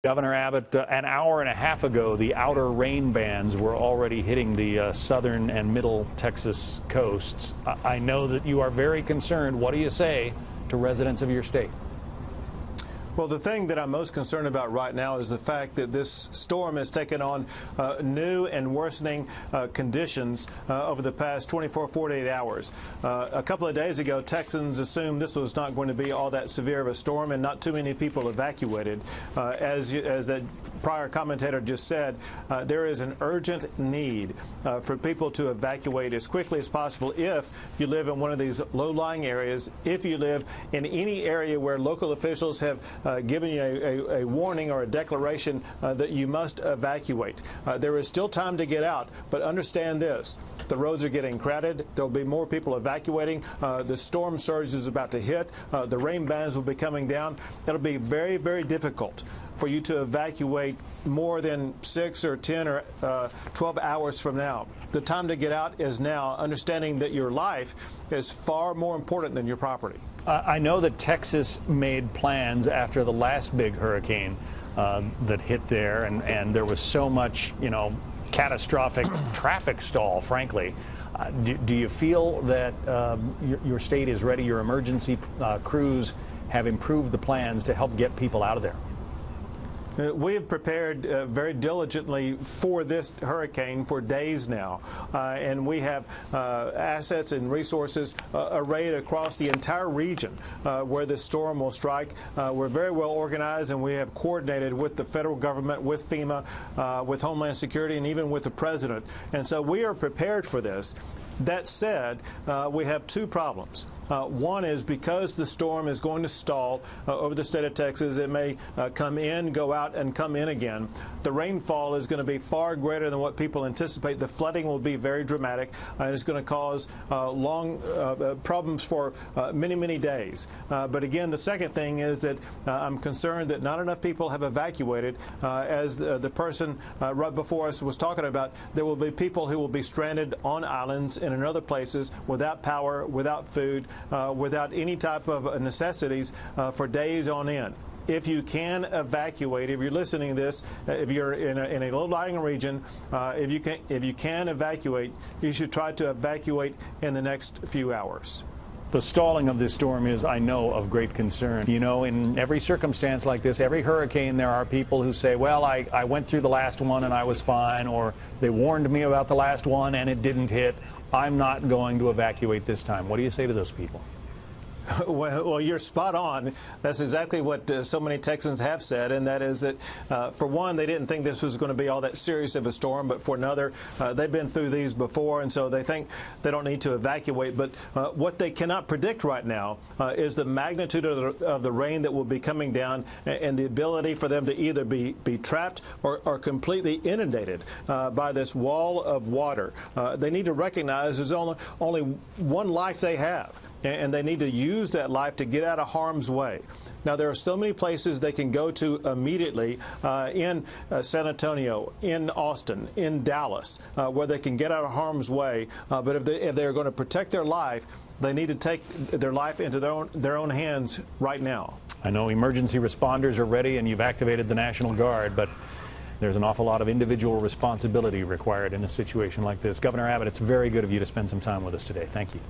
Governor Abbott, an hour and a half ago, the outer rain bands were already hitting the southern and middle Texas coasts. I know that you are very concerned. What do you say to residents of your state? Well, the thing that I'm most concerned about right now is the fact that this storm has taken on new and worsening conditions over the past 48 hours. A couple of days ago, Texans assumed this was not going to be all that severe of a storm, and not too many people evacuated. As that prior commentator just said, there is an urgent need for people to evacuate as quickly as possible if you live in one of these low-lying areas, if you live in any area where local officials have given you a warning or a declaration that you must evacuate. There is still time to get out, but understand this. The roads are getting crowded. There will be more people evacuating. The storm surge is about to hit. The rain bands will be coming down. It'll be very, very difficult for you to evacuate more than 6 or 10 or 12 hours from now. The time to get out is now, understanding that your life is far more important than your property. I know that Texas made plans after the last big hurricane that hit there, and there was so much, catastrophic traffic stall, frankly. Do you feel that your state is ready, your emergency crews have improved the plans to help get people out of there? We have prepared very diligently for this hurricane for days now, and we have assets and resources arrayed across the entire region where this storm will strike. We're very well organized, and we have coordinated with the federal government, with FEMA, with Homeland Security, and even with the President. And so we are prepared for this. That said, we have two problems. One is because the storm is going to stall over the state of Texas, it may come in, go out, and come in again. The rainfall is going to be far greater than what people anticipate. The flooding will be very dramatic, and it's going to cause long problems for many, many days. But again, the second thing is that I'm concerned that not enough people have evacuated. As the person right before us was talking about, there will be people who will be stranded on islands and in other places without power, without food, without any type of necessities for days on end. If you can evacuate, if you're listening to this, if you're in a low-lying region, if you can evacuate, you should try to evacuate in the next few hours. The stalling of this storm is, I know, of great concern. In every circumstance like this, every hurricane, there are people who say, well, I went through the last one and I was fine, or they warned me about the last one and it didn't hit. I'm not going to evacuate this time. What do you say to those people? Well, you're spot on. That's exactly what so many Texans have said, and that is that, for one, they didn't think this was going to be all that serious of a storm, but for another, they've been through these before, and so they think they don't need to evacuate. But what they cannot predict right now is the magnitude of the rain that will be coming down, and the ability for them to either be trapped or completely inundated by this wall of water. They need to recognize there's only one life they have, and they need to use that life to get out of harm's way. Now, there are so many places they can go to immediately in San Antonio, in Austin, in Dallas, where they can get out of harm's way. But if they're going to protect their life, they need to take their life into their own hands right now. I know emergency responders are ready, and you've activated the National Guard, but there's an awful lot of individual responsibility required in a situation like this. Governor Abbott, it's very good of you to spend some time with us today. Thank you.